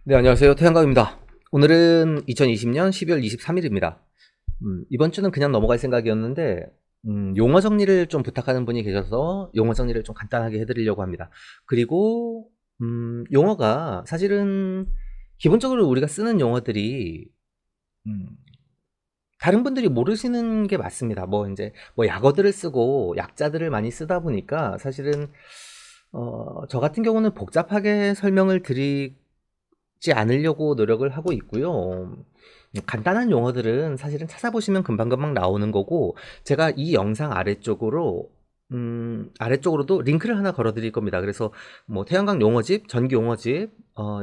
네, 안녕하세요. 태양광입니다. 오늘은 2020년 12월 23일입니다. 이번 주는 그냥 넘어갈 생각이었는데, 용어 정리를 좀 부탁하는 분이 계셔서 용어 정리를 좀 간단하게 해드리려고 합니다. 그리고, 용어가 사실은 기본적으로 우리가 쓰는 용어들이, 음, 다른 분들이 모르시는 게 맞습니다. 뭐 약어들을 쓰고 약자들을 많이 쓰다 보니까 사실은, 저 같은 경우는 복잡하게 설명을 지 않으려고 노력을 하고 있고요. 간단한 용어들은 사실은 찾아보시면 금방금방 나오는 거고, 제가 이 영상 아래쪽으로도 링크를 하나 걸어 드릴 겁니다. 그래서 뭐 태양광 용어집, 전기 용어집,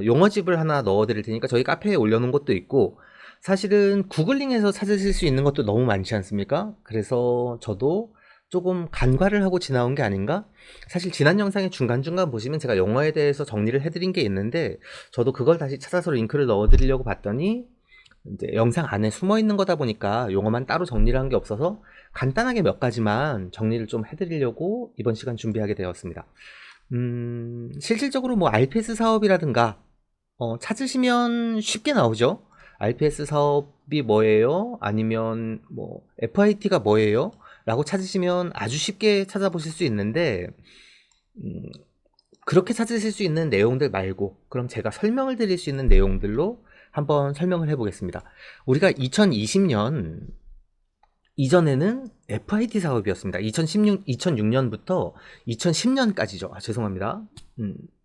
용어집을 하나 넣어 드릴 테니까 저희 카페에 올려놓은 것도 있고, 사실은 구글링해서 찾으실 수 있는 것도 너무 많지 않습니까? 그래서 저도 조금 간과를 하고 지나온 게 아닌가? 사실 지난 영상의 중간중간 보시면 제가 영어에 대해서 정리를 해드린 게 있는데, 저도 그걸 다시 찾아서 링크를 넣어드리려고 봤더니 이제 영상 안에 숨어 있는 거다 보니까 용어만 따로 정리를 한 게 없어서 간단하게 몇 가지만 정리를 좀 해드리려고 이번 시간 준비하게 되었습니다. 실질적으로 뭐 RPS 사업이라든가 찾으시면 쉽게 나오죠. RPS 사업이 뭐예요? 아니면 뭐 FIT가 뭐예요? 라고 찾으시면 아주 쉽게 찾아보실 수 있는데, 음, 그렇게 찾으실 수 있는 내용들 말고 그럼 제가 설명을 드릴 수 있는 내용들로 한번 설명을 해보겠습니다. 우리가 2020년 이전에는 FIT 사업이었습니다. 2006년부터 2010년까지죠. 죄송합니다.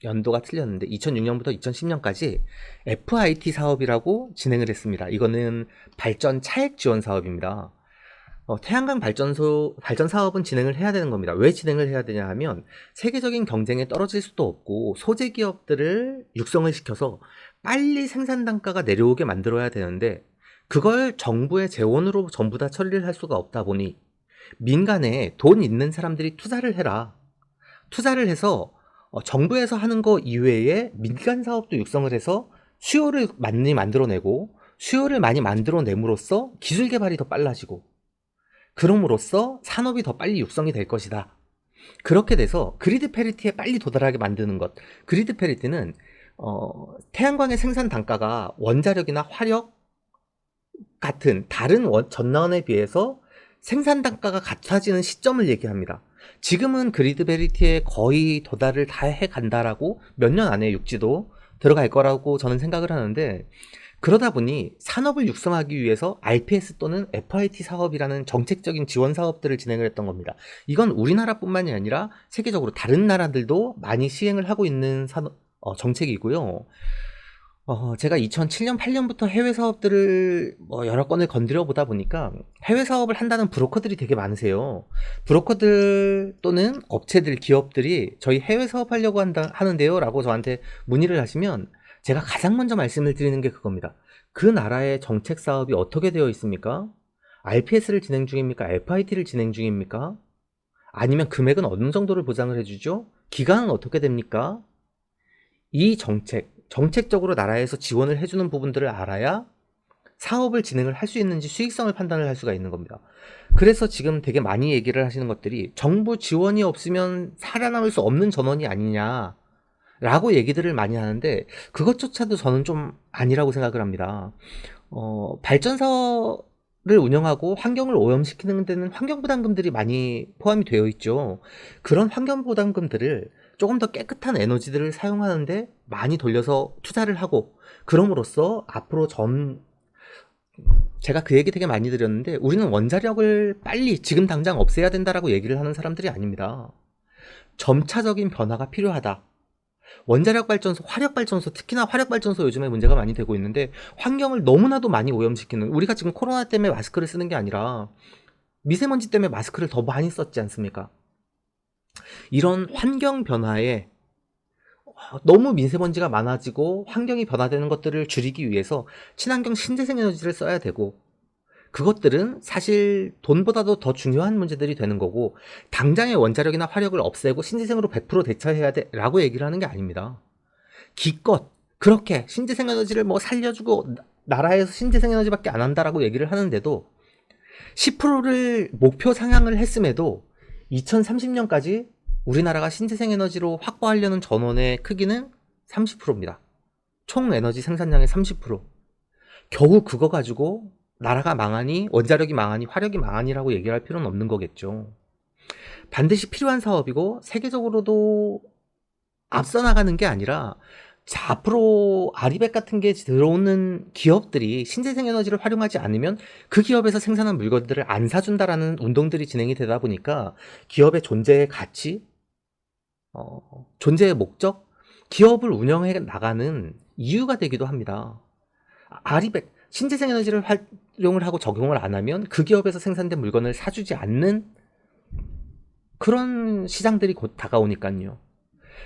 연도가 틀렸는데 2006년부터 2010년까지 FIT 사업이라고 진행을 했습니다. 이거는 발전 차액 지원 사업입니다. 태양광 발전 사업은 진행을 해야 되는 겁니다. 왜 진행을 해야 되냐 하면 세계적인 경쟁에 떨어질 수도 없고 소재 기업들을 육성을 시켜서 빨리 생산 단가가 내려오게 만들어야 되는데, 그걸 정부의 재원으로 전부 다 처리를 할 수가 없다 보니 민간에 돈 있는 사람들이 투자를 해라. 투자를 해서 정부에서 하는 거 이외에 민간 사업도 육성을 해서 수요를 많이 만들어내고, 수요를 많이 만들어냄으로써 기술 개발이 더 빨라지고, 그럼으로써 산업이 더 빨리 육성이 될 것이다. 그렇게 돼서 그리드 페리티에 빨리 도달하게 만드는 것. 그리드 페리티는 태양광의 생산 단가가 원자력이나 화력 같은 다른 전원에 비해서 생산 단가가 같아지는 시점을 얘기합니다. 지금은 그리드 페리티에 거의 도달을 다 해간다라고 몇 년 안에 육지도 들어갈 거라고 저는 생각을 하는데, 그러다 보니 산업을 육성하기 위해서 RPS 또는 FIT 사업이라는 정책적인 지원 사업들을 진행을 했던 겁니다. 이건 우리나라뿐만이 아니라 세계적으로 다른 나라들도 많이 시행을 하고 있는 정책이고요. 제가 2007년, 8년부터 해외 사업들을 여러 건을 건드려 보다 보니까 해외 사업을 한다는 브로커들이 되게 많으세요. 브로커들 또는 업체들, 기업들이 저희 해외 사업하려고 하는데요 라고 저한테 문의를 하시면 제가 가장 먼저 말씀을 드리는 게 그겁니다. 그 나라의 정책 사업이 어떻게 되어 있습니까? RPS를 진행 중입니까? FIT를 진행 중입니까? 아니면 금액은 어느 정도를 보장을 해주죠? 기간은 어떻게 됩니까? 이 정책적으로 나라에서 지원을 해주는 부분들을 알아야 사업을 진행을 할 수 있는지 수익성을 판단을 할 수가 있는 겁니다. 그래서 지금 되게 많이 얘기를 하시는 것들이 정부 지원이 없으면 살아남을 수 없는 전원이 아니냐 라고 얘기들을 많이 하는데, 그것조차도 저는 좀 아니라고 생각을 합니다. 발전소를 운영하고 환경을 오염시키는 데는 환경부담금들이 많이 포함이 되어 있죠. 그런 환경부담금들을 조금 더 깨끗한 에너지들을 사용하는데 많이 돌려서 투자를 하고, 그럼으로써 앞으로 제가 그 얘기 되게 많이 드렸는데, 우리는 원자력을 빨리 지금 당장 없애야 된다라고 얘기를 하는 사람들이 아닙니다. 점차적인 변화가 필요하다. 원자력 발전소, 화력 발전소, 특히나 화력 발전소 요즘에 문제가 많이 되고 있는데, 환경을 너무나도 많이 오염시키는, 우리가 지금 코로나 때문에 마스크를 쓰는 게 아니라 미세먼지 때문에 마스크를 더 많이 썼지 않습니까? 이런 환경 변화에 너무 미세먼지가 많아지고 환경이 변화되는 것들을 줄이기 위해서 친환경 신재생 에너지를 써야 되고, 그것들은 사실 돈보다도 더 중요한 문제들이 되는 거고, 당장의 원자력이나 화력을 없애고 신재생으로 100% 대처해야 돼 라고 얘기를 하는 게 아닙니다. 기껏 그렇게 신재생 에너지를 살려주고 나라에서 신재생 에너지밖에 안 한다라고 얘기를 하는데도 10%를 목표 상향을 했음에도 2030년까지 우리나라가 신재생 에너지로 확보하려는 전원의 크기는 30%입니다. 총 에너지 생산량의 30%. 겨우 그거 가지고 나라가 망하니, 원자력이 망하니, 화력이 망하니라고 얘기할 필요는 없는 거겠죠. 반드시 필요한 사업이고 세계적으로도 앞서 나가는 게 아니라, 자, 앞으로 아리백 같은 게 들어오는 기업들이 신재생 에너지를 활용하지 않으면 그 기업에서 생산한 물건들을 안 사준다라는 운동들이 진행이 되다 보니까 기업의 존재의 가치, 존재의 목적, 기업을 운영해 나가는 이유가 되기도 합니다. 아리백, 신재생 에너지를 활용을 하고 적용을 안 하면 그 기업에서 생산된 물건을 사주지 않는 그런 시장들이 곧 다가오니까요.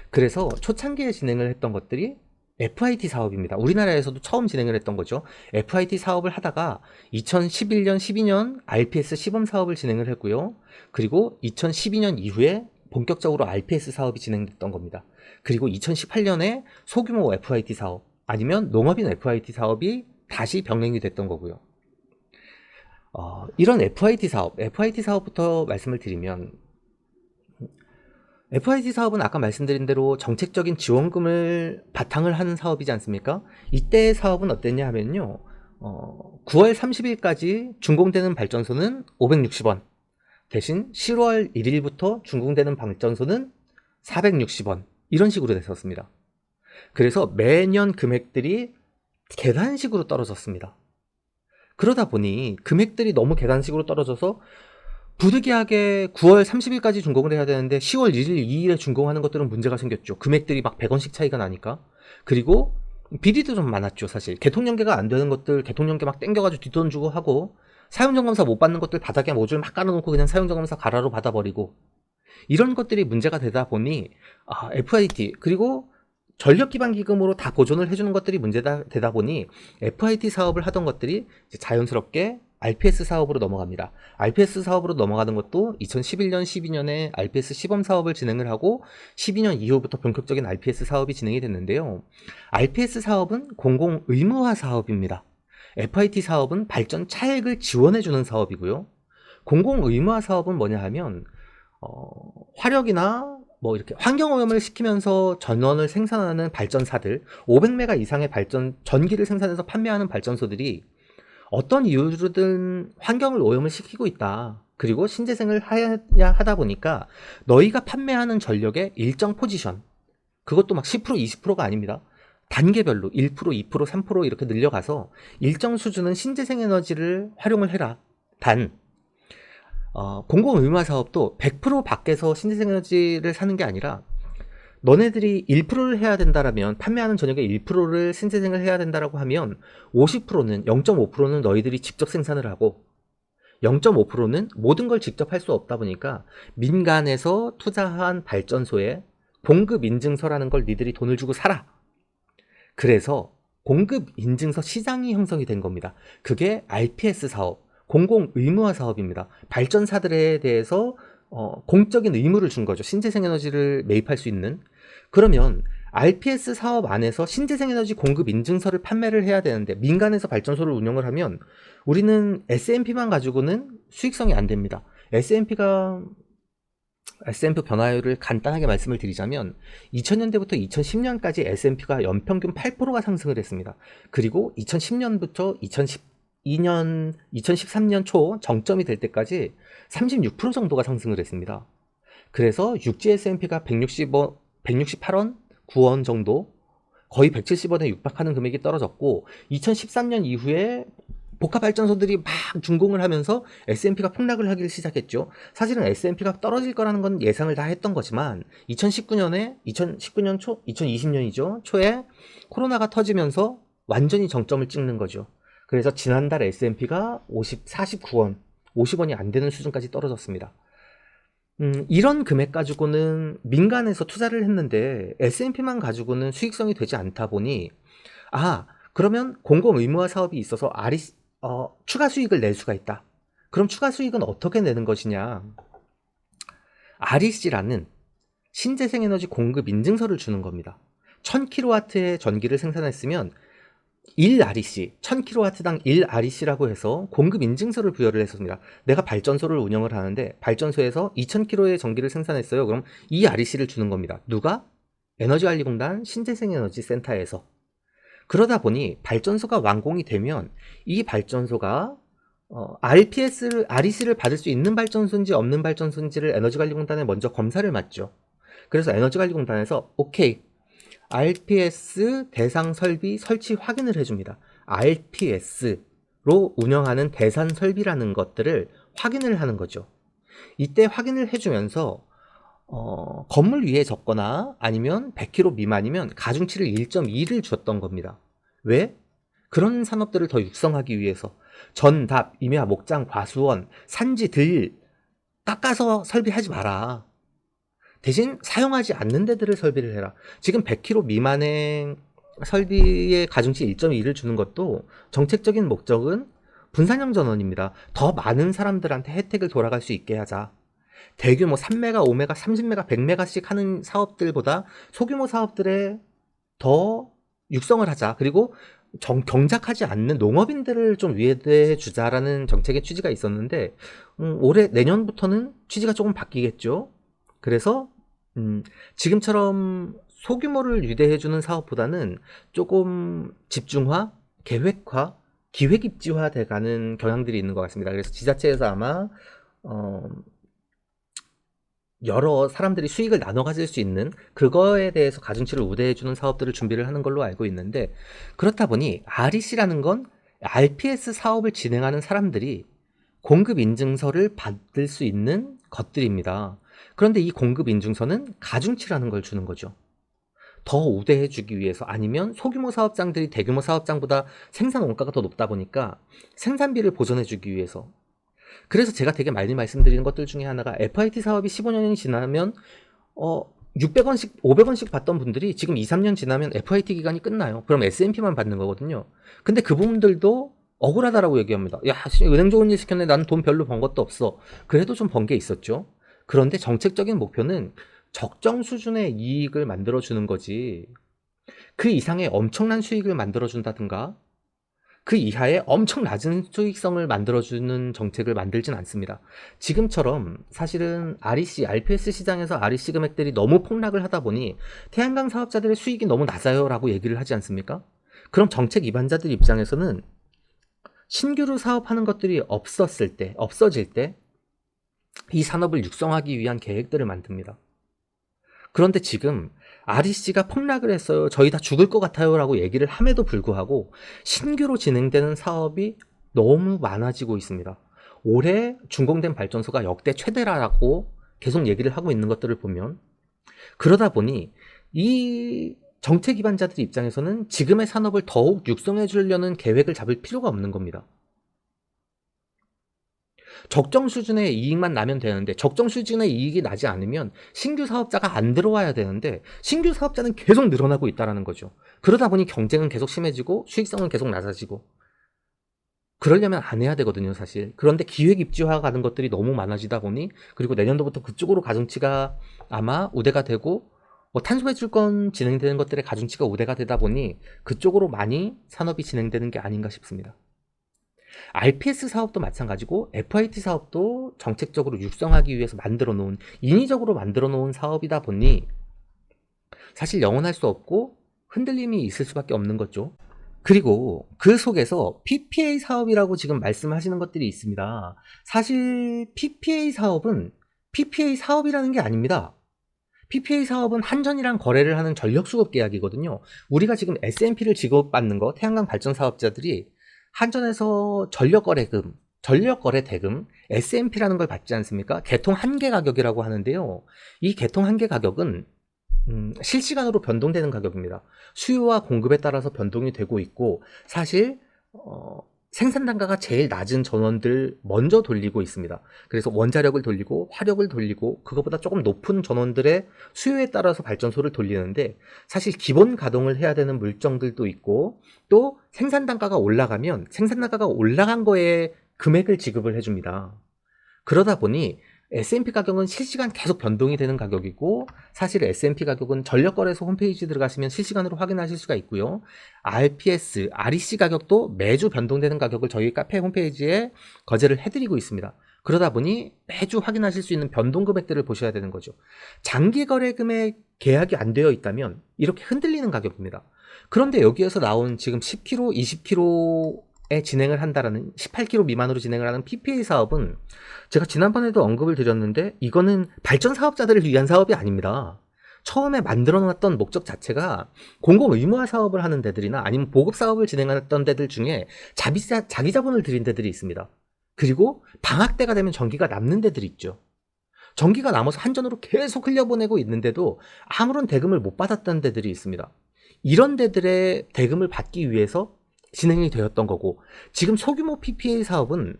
그래서 초창기에 진행을 했던 것들이 FIT 사업입니다. 우리나라에서도 처음 진행을 했던 거죠. FIT 사업을 하다가 2011년, 12년 RPS 시범 사업을 진행을 했고요. 그리고 2012년 이후에 본격적으로 RPS 사업이 진행됐던 겁니다. 그리고 2018년에 소규모 FIT 사업, 아니면 농업인 FIT 사업이 다시 병행이 됐던 거고요. 이런 FIT 사업부터 말씀을 드리면, FIT 사업은 아까 말씀드린 대로 정책적인 지원금을 바탕을 하는 사업이지 않습니까? 이때의 사업은 어땠냐 하면요, 9월 30일까지 준공되는 발전소는 560원, 대신 10월 1일부터 준공되는 발전소는 460원, 이런 식으로 됐었습니다. 그래서 매년 금액들이 계단식으로 떨어졌습니다. 그러다 보니 금액들이 너무 계단식으로 떨어져서 부득이하게 9월 30일까지 준공을 해야 되는데 10월 1일, 2일에 준공하는 것들은 문제가 생겼죠. 금액들이 막 100원씩 차이가 나니까. 그리고 비리도 좀 많았죠, 사실. 개통연계가 안 되는 것들, 개통연계 막 땡겨가지고 뒷돈 주고 하고, 사용점검사 못 받는 것들 바닥에 모듈 막 깔아놓고 그냥 사용점검사 가라로 받아버리고, 이런 것들이 문제가 되다 보니, FIT, 그리고 전력기반기금으로 다 보존을 해주는 것들이 문제가 되다 보니 FIT 사업을 하던 것들이 이제 자연스럽게 RPS 사업으로 넘어갑니다. RPS 사업으로 넘어가는 것도 2011년, 12년에 RPS 시범 사업을 진행을 하고 12년 이후부터 본격적인 RPS 사업이 진행이 됐는데요. RPS 사업은 공공의무화 사업입니다. FIT 사업은 발전 차액을 지원해주는 사업이고요. 공공의무화 사업은 뭐냐 하면 화력이나 뭐 이렇게 환경오염을 시키면서 전원을 생산하는 발전사들, 500메가 이상의 전기를 생산해서 판매하는 발전소들이 어떤 이유로든 환경을 오염을 시키고 있다. 그리고 신재생을 해야 하다 보니까 너희가 판매하는 전력의 일정 포지션, 그것도 막 10%, 20%가 아닙니다. 단계별로 1%, 2%, 3% 이렇게 늘려가서 일정 수준은 신재생 에너지를 활용을 해라. 공공의무화 사업도 100% 밖에서 신재생 에너지를 사는 게 아니라, 너네들이 1%를 해야 된다라면, 판매하는 전역의 1%를 신재생을 해야 된다라고 하면 50%는, 0.5%는 너희들이 직접 생산을 하고 0.5%는 모든 걸 직접 할 수 없다 보니까 민간에서 투자한 발전소에 공급 인증서라는 걸 니들이 돈을 주고 사라. 그래서 공급 인증서 시장이 형성이 된 겁니다. 그게 RPS 사업, 공공의무화 사업입니다. 발전사들에 대해서 공적인 의무를 준 거죠. 신재생 에너지를 매입할 수 있는. 그러면 RPS 사업 안에서 신재생 에너지 공급 인증서를 판매를 해야 되는데, 민간에서 발전소를 운영을 하면 우리는 S&P만 가지고는 수익성이 안 됩니다. S&P 변화율을 간단하게 말씀을 드리자면 2000년대부터 2010년까지 S&P가 연평균 8%가 상승을 했습니다. 그리고 2010년부터 2013년 초 정점이 될 때까지 36% 정도가 상승을 했습니다. 그래서 육지 S&P가 168원, 9원 정도, 거의 170원에 육박하는 금액이 떨어졌고, 2013년 이후에 복합발전소들이 막 준공을 하면서 S&P가 폭락을 하기 시작했죠. 사실은 S&P가 떨어질 거라는 건 예상을 다 했던 거지만 2019년 초, 2020년이죠. 초에 코로나가 터지면서 완전히 정점을 찍는 거죠. 그래서 지난달 S&P가 49원, 50원이 안 되는 수준까지 떨어졌습니다. 이런 금액 가지고는 민간에서 투자를 했는데 S&P만 가지고는 수익성이 되지 않다 보니, 그러면 공공의무화 사업이 있어서 추가 수익을 낼 수가 있다. 그럼 추가 수익은 어떻게 내는 것이냐? REC라는 신재생에너지 공급 인증서를 주는 겁니다. 1000kW의 전기를 생산했으면 1REC, 1000kW당 1REC라고 해서 공급 인증서를 부여를 했습니다. 내가 발전소를 운영을 하는데 발전소에서 2000kW의 전기를 생산했어요. 그럼 2REC를 주는 겁니다. 누가? 에너지관리공단 신재생에너지센터에서. 그러다 보니 발전소가 완공이 되면 이 발전소가 REC를 받을 수 있는 발전소인지 없는 발전소인지를 에너지관리공단에 먼저 검사를 맡죠. 그래서 에너지관리공단에서 오케이, RPS 대상 설비 설치 확인을 해줍니다. RPS로 운영하는 대상 설비라는 것들을 확인을 하는 거죠. 이때 확인을 해주면서 건물 위에 적거나 아니면 100km 미만이면 가중치를 1.2를 줬던 겁니다. 왜? 그런 산업들을 더 육성하기 위해서 전답, 임야, 목장, 과수원, 산지, 들 깎아서 설비하지 마라. 대신 사용하지 않는 데들을 설비를 해라. 지금 100km 미만의 설비의 가중치 1.2를 주는 것도 정책적인 목적은 분산형 전원입니다. 더 많은 사람들한테 혜택을 돌아갈 수 있게 하자. 대규모 3메가, 5메가, 30메가, 100메가씩 하는 사업들보다 소규모 사업들에 더 육성을 하자. 그리고 경작하지 않는 농업인들을 좀 위해해 주자라는 정책의 취지가 있었는데 올해 내년부터는 취지가 조금 바뀌겠죠. 그래서 지금처럼 소규모를 유대해 주는 사업보다는 조금 집중화, 계획화, 기획 입지화 돼가는 경향들이 있는 것 같습니다. 그래서 지자체에서 아마 여러 사람들이 수익을 나눠 가질 수 있는 그거에 대해서 가중치를 우대해주는 사업들을 준비를 하는 걸로 알고 있는데, 그렇다 보니 REC라는 건 RPS 사업을 진행하는 사람들이 공급 인증서를 받을 수 있는 것들입니다. 그런데 이 공급 인증서는 가중치라는 걸 주는 거죠. 더 우대해주기 위해서, 아니면 소규모 사업장들이 대규모 사업장보다 생산 원가가 더 높다 보니까 생산비를 보전해주기 위해서. 그래서 제가 되게 많이 말씀드리는 것들 중에 하나가 FIT 사업이 15년이 지나면 600원씩 500원씩 받던 분들이 지금 2, 3년 지나면 FIT 기간이 끝나요. 그럼 S&P만 받는 거거든요. 근데 그분들도 억울하다라고 얘기합니다. 야, 은행 좋은 일 시켰네. 나는 돈 별로 번 것도 없어. 그래도 좀 번 게 있었죠. 그런데 정책적인 목표는 적정 수준의 이익을 만들어주는 거지, 그 이상의 엄청난 수익을 만들어준다든가 그 이하의 엄청 낮은 수익성을 만들어주는 정책을 만들진 않습니다. 지금처럼 사실은 RPS 시장에서 REC 금액들이 너무 폭락을 하다 보니 태양광 사업자들의 수익이 너무 낮아요 라고 얘기를 하지 않습니까? 그럼 정책 위반자들 입장에서는 신규로 사업하는 것들이 없어질 때 이 산업을 육성하기 위한 계획들을 만듭니다. 그런데 지금 REC가 폭락을 했어요. 저희 다 죽을 것 같아요 라고 얘기를 함에도 불구하고 신규로 진행되는 사업이 너무 많아지고 있습니다. 올해 준공된 발전소가 역대 최대라고 계속 얘기를 하고 있는 것들을 보면, 그러다 보니 이 정책 기반자들 입장에서는 지금의 산업을 더욱 육성해 주려는 계획을 잡을 필요가 없는 겁니다. 적정 수준의 이익만 나면 되는데, 적정 수준의 이익이 나지 않으면 신규 사업자가 안 들어와야 되는데 신규 사업자는 계속 늘어나고 있다는 거죠. 그러다 보니 경쟁은 계속 심해지고 수익성은 계속 낮아지고, 그러려면 안 해야 되거든요 사실. 그런데 기획 입지화 가는 것들이 너무 많아지다 보니, 그리고 내년도부터 그쪽으로 가중치가 아마 우대가 되고 탄소 배출권 진행되는 것들의 가중치가 우대가 되다 보니 그쪽으로 많이 산업이 진행되는 게 아닌가 싶습니다. RPS 사업도 마찬가지고 FIT 사업도 정책적으로 육성하기 위해서 인위적으로 만들어 놓은 사업이다 보니 사실 영원할 수 없고 흔들림이 있을 수밖에 없는 거죠. 그리고 그 속에서 PPA 사업이라고 지금 말씀하시는 것들이 있습니다. 사실 PPA 사업은 PPA 사업이라는 게 아닙니다. PPA 사업은 한전이랑 거래를 하는 전력수급 계약이거든요. 우리가 지금 S&P를 지급받는 거, 태양광 발전 사업자들이 한전에서 전력거래 대금, S&P라는 걸 받지 않습니까? 개통 한계 가격이라고 하는데요. 이 개통 한계 가격은 실시간으로 변동되는 가격입니다. 수요와 공급에 따라서 변동이 되고 있고, 사실 생산 단가가 제일 낮은 전원들 먼저 돌리고 있습니다. 그래서 원자력을 돌리고 화력을 돌리고 그것보다 조금 높은 전원들의 수요에 따라서 발전소를 돌리는데, 사실 기본 가동을 해야 되는 물정들도 있고, 또 생산 단가가 올라가면 생산 단가가 올라간 거에 금액을 지급을 해줍니다. 그러다 보니 S&P 가격은 실시간 계속 변동이 되는 가격이고, 사실 S&P 가격은 전력거래소 홈페이지 들어가시면 실시간으로 확인하실 수가 있고요. REC 가격도 매주 변동되는 가격을 저희 카페 홈페이지에 거제를 해드리고 있습니다. 그러다 보니 매주 확인하실 수 있는 변동 금액들을 보셔야 되는 거죠. 장기 거래 금액 계약이 안 되어 있다면 이렇게 흔들리는 가격입니다. 그런데 여기에서 나온 지금 10kg, 20kg에 진행을 한다라는 18kg 미만으로 진행을 하는 PPA 사업은 제가 지난번에도 언급을 드렸는데 이거는 발전 사업자들을 위한 사업이 아닙니다. 처음에 만들어 놨던 목적 자체가 공공 의무화 사업을 하는 데들이나 아니면 보급 사업을 진행했던 데들 중에 자기 자본을 들인 데들이 있습니다. 그리고 방학 때가 되면 전기가 남는 데들이 있죠. 전기가 남아서 한전으로 계속 흘려보내고 있는데도 아무런 대금을 못 받았던 데들이 있습니다. 이런 데들의 대금을 받기 위해서 진행이 되었던 거고, 지금 소규모 PPA 사업은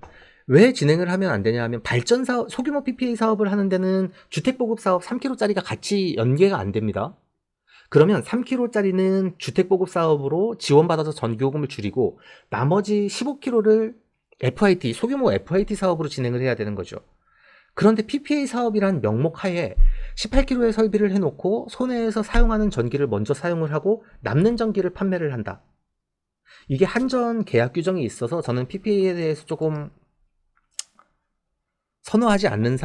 왜 진행을 하면 안 되냐 하면 발전 사업, 소규모 PPA 사업을 하는 데는 주택보급 사업 3kg짜리가 같이 연계가 안 됩니다. 그러면 3kg짜리는 주택보급 사업으로 지원받아서 전기요금을 줄이고 나머지 15kg를 FIT, 소규모 FIT 사업으로 진행을 해야 되는 거죠. 그런데 PPA 사업이란 명목 하에 18kg의 설비를 해놓고 손해에서 사용하는 전기를 먼저 사용을 하고 남는 전기를 판매를 한다. 이게 한전 계약 규정이 있어서 저는 PPA에 대해서 조금 선호하지 않는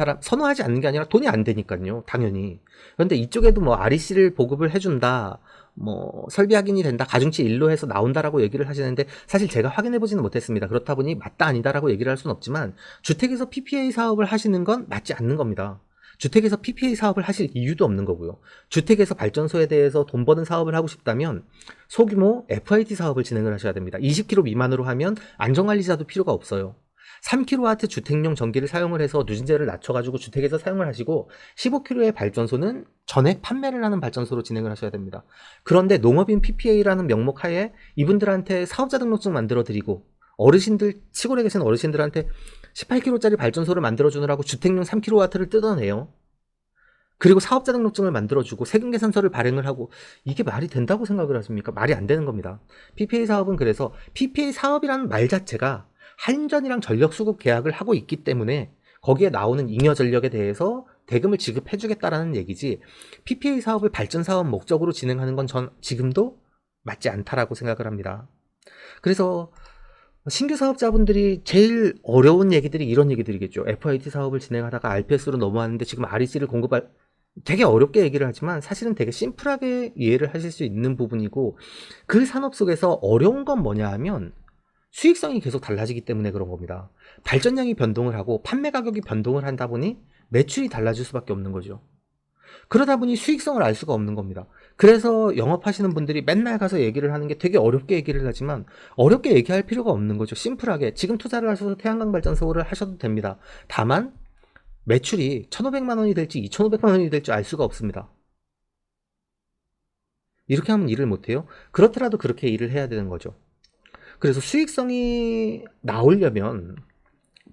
게 아니라 돈이 안 되니까요, 당연히. 그런데 이쪽에도 뭐 REC를 보급을 해준다, 뭐 설비 확인이 된다, 가중치 일로 해서 나온다라고 얘기를 하시는데 사실 제가 확인해보지는 못했습니다. 그렇다 보니 맞다 아니다라고 얘기를 할 수는 없지만 주택에서 PPA 사업을 하시는 건 맞지 않는 겁니다. 주택에서 PPA 사업을 하실 이유도 없는 거고요. 주택에서 발전소에 대해서 돈 버는 사업을 하고 싶다면 소규모 FIT 사업을 진행을 하셔야 됩니다. 20kg 미만으로 하면 안전관리자도 필요가 없어요. 3kW 주택용 전기를 사용을 해서 누진제를 낮춰가지고 주택에서 사용을 하시고 15kW의 발전소는 전액 판매를 하는 발전소로 진행을 하셔야 됩니다. 그런데 농업인 PPA라는 명목 하에 이분들한테 사업자 등록증 만들어 드리고 어르신들, 시골에 계신 어르신들한테 18kW짜리 발전소를 만들어 주느라고 주택용 3kW를 뜯어내요. 그리고 사업자 등록증을 만들어주고 세금계산서를 발행을 하고 이게 말이 된다고 생각을 하십니까? 말이 안 되는 겁니다. PPA 사업은 그래서 PPA 사업이라는 말 자체가 한전이랑 전력 수급 계약을 하고 있기 때문에 거기에 나오는 잉여 전력에 대해서 대금을 지급해주겠다라는 얘기지 PPA 사업을 발전 사업 목적으로 진행하는 건 전 지금도 맞지 않다라고 생각을 합니다. 그래서 신규 사업자분들이 제일 어려운 얘기들이 이런 얘기들이겠죠. FIT 사업을 진행하다가 RPS로 넘어왔는데 지금 REC를 되게 어렵게 얘기를 하지만 사실은 되게 심플하게 이해를 하실 수 있는 부분이고 그 산업 속에서 어려운 건 뭐냐 하면 수익성이 계속 달라지기 때문에 그런 겁니다. 발전량이 변동을 하고 판매 가격이 변동을 한다 보니 매출이 달라질 수밖에 없는 거죠. 그러다 보니 수익성을 알 수가 없는 겁니다. 그래서 영업하시는 분들이 맨날 가서 얘기를 하는 게 되게 어렵게 얘기를 하지만 어렵게 얘기할 필요가 없는 거죠. 심플하게 지금 투자를 하셔서 태양광 발전소를 하셔도 됩니다. 다만 매출이 1,500만 원이 될지 2,500만 원이 될지 알 수가 없습니다. 이렇게 하면 일을 못해요? 그렇더라도 그렇게 일을 해야 되는 거죠. 그래서 수익성이 나오려면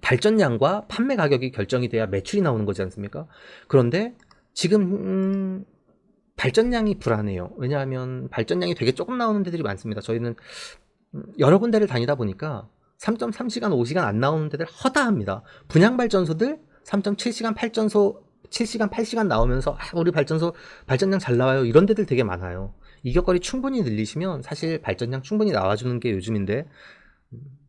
발전량과 판매 가격이 결정이 돼야 매출이 나오는 거지 않습니까? 그런데 지금 발전량이 불안해요. 왜냐하면 발전량이 되게 조금 나오는 데들이 많습니다. 저희는 여러 군데를 다니다 보니까 3.3시간, 5시간 안 나오는 데들 허다합니다. 분양 발전소들 3.7시간, 7시간, 8시간 나오면서 우리 발전량 잘 나와요. 이런 데들 되게 많아요. 이격거리 충분히 늘리시면 사실 발전량 충분히 나와주는 게 요즘인데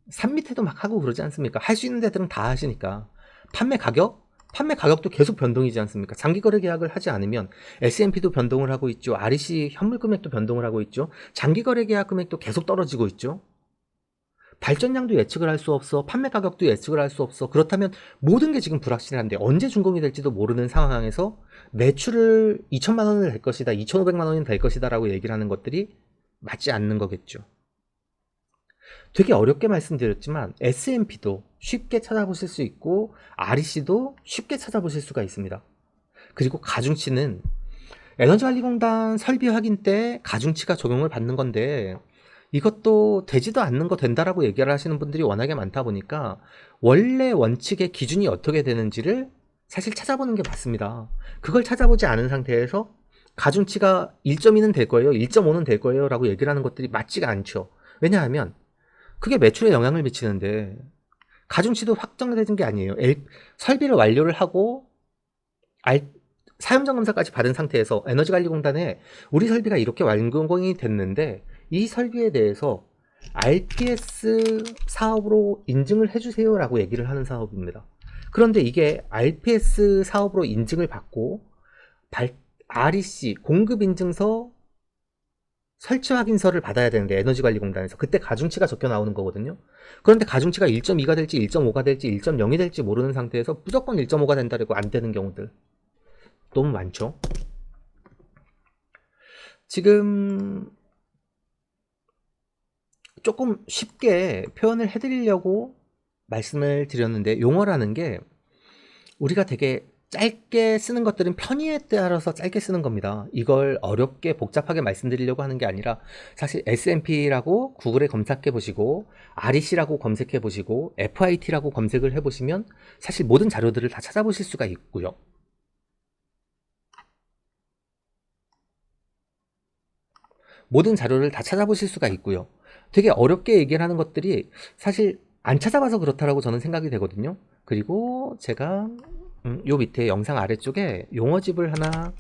산 밑에도 막 하고 그러지 않습니까? 할 수 있는 데들은 다 하시니까 판매 가격도 계속 변동이지 않습니까? 장기거래 계약을 하지 않으면 S&P도 변동을 하고 있죠. REC 현물 금액도 변동을 하고 있죠. 장기거래 계약 금액도 계속 떨어지고 있죠. 발전량도 예측을 할 수 없어. 판매 가격도 예측을 할 수 없어. 그렇다면 모든 게 지금 불확실한데 언제 준공이 될지도 모르는 상황에서 매출을 2천만 원을 될 것이다. 2,500만 원이 될 것이다 라고 얘기를 하는 것들이 맞지 않는 거겠죠. 되게 어렵게 말씀드렸지만 S&P도 쉽게 찾아보실 수 있고 REC도 쉽게 찾아보실 수가 있습니다. 그리고 가중치는 에너지관리공단 설비 확인 때 가중치가 적용을 받는 건데 이것도 되지도 않는 거 된다라고 얘기를 하시는 분들이 워낙에 많다 보니까 원래 원칙의 기준이 어떻게 되는지를 사실 찾아보는 게 맞습니다. 그걸 찾아보지 않은 상태에서 가중치가 1.2는 될 거예요, 1.5는 될 거예요 라고 얘기를 하는 것들이 맞지가 않죠. 왜냐하면 그게 매출에 영향을 미치는데 가중치도 확정되는 게 아니에요. 설비를 완료를 하고 사용점검사까지 받은 상태에서 에너지관리공단에 우리 설비가 이렇게 완공이 됐는데 이 설비에 대해서 RPS 사업으로 인증을 해주세요 라고 얘기를 하는 사업입니다. 그런데 이게 RPS 사업으로 인증을 받고 REC 공급 인증서 설치 확인서를 받아야 되는데 에너지관리공단에서 그때 가중치가 적혀 나오는 거거든요. 그런데 가중치가 1.2가 될지 1.5가 될지 1.0이 될지 모르는 상태에서 무조건 1.5가 된다고 안 되는 경우들 너무 많죠. 지금 조금 쉽게 표현을 해드리려고 말씀을 드렸는데, 용어라는 게 우리가 되게 짧게 쓰는 것들은 편의에 따라서 짧게 쓰는 겁니다. 이걸 어렵게 복잡하게 말씀드리려고 하는 게 아니라, 사실 S&P라고 구글에 검색해 보시고 REC라고 검색해 보시고 FIT라고 검색을 해 보시면 사실 모든 자료들을 다 찾아보실 수가 있고요. 모든 자료를 다 찾아보실 수가 있고요. 되게 어렵게 얘기를 하는 것들이 사실 안 찾아봐서 그렇다라고 저는 생각이 되거든요. 그리고 제가 요 밑에 영상 아래쪽에 용어집을 하나,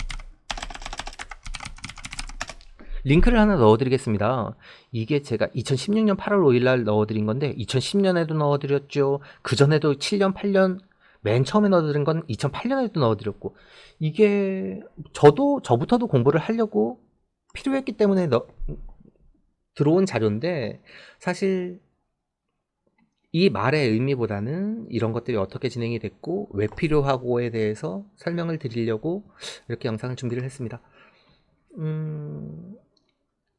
링크를 하나 넣어드리겠습니다. 이게 제가 2016년 8월 5일날 넣어드린 건데 2010년에도 넣어드렸죠. 그 전에도 7년, 8년 맨 처음에 넣어드린 건 2008년에도 넣어드렸고, 이게 저부터도 공부를 하려고 필요했기 때문에 들어온 자료인데, 사실 이 말의 의미보다는 이런 것들이 어떻게 진행이 됐고 왜 필요하고에 대해서 설명을 드리려고 이렇게 영상을 준비를 했습니다.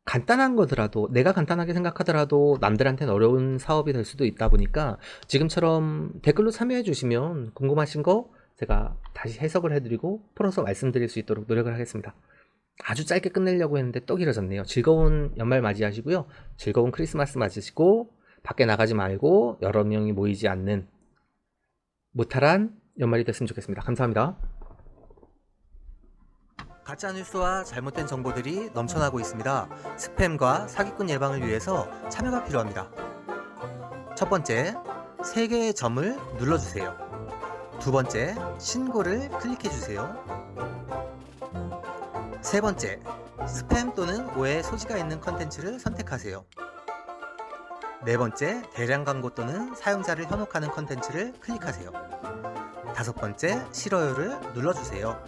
간단한 거더라도, 내가 간단하게 생각하더라도 남들한테는 어려운 사업이 될 수도 있다 보니까 지금처럼 댓글로 참여해 주시면 궁금하신 거 제가 다시 해석을 해드리고 풀어서 말씀드릴 수 있도록 노력을 하겠습니다. 아주 짧게 끝내려고 했는데 또 길어졌네요. 즐거운 연말 맞이하시고요. 즐거운 크리스마스 맞으시고 밖에 나가지 말고 여러 명이 모이지 않는 무탈한 연말이 됐으면 좋겠습니다. 감사합니다. 가짜 뉴스와 잘못된 정보들이 넘쳐나고 있습니다. 스팸과 사기꾼 예방을 위해서 참여가 필요합니다. 첫 번째, 3개의 점을 눌러주세요. 두 번째, 신고를 클릭해주세요. 세 번째, 스팸 또는 오해 소지가 있는 컨텐츠를 선택하세요. 네 번째, 대량 광고 또는 사용자를 현혹하는 컨텐츠를 클릭하세요. 다섯 번째, 싫어요를 눌러주세요.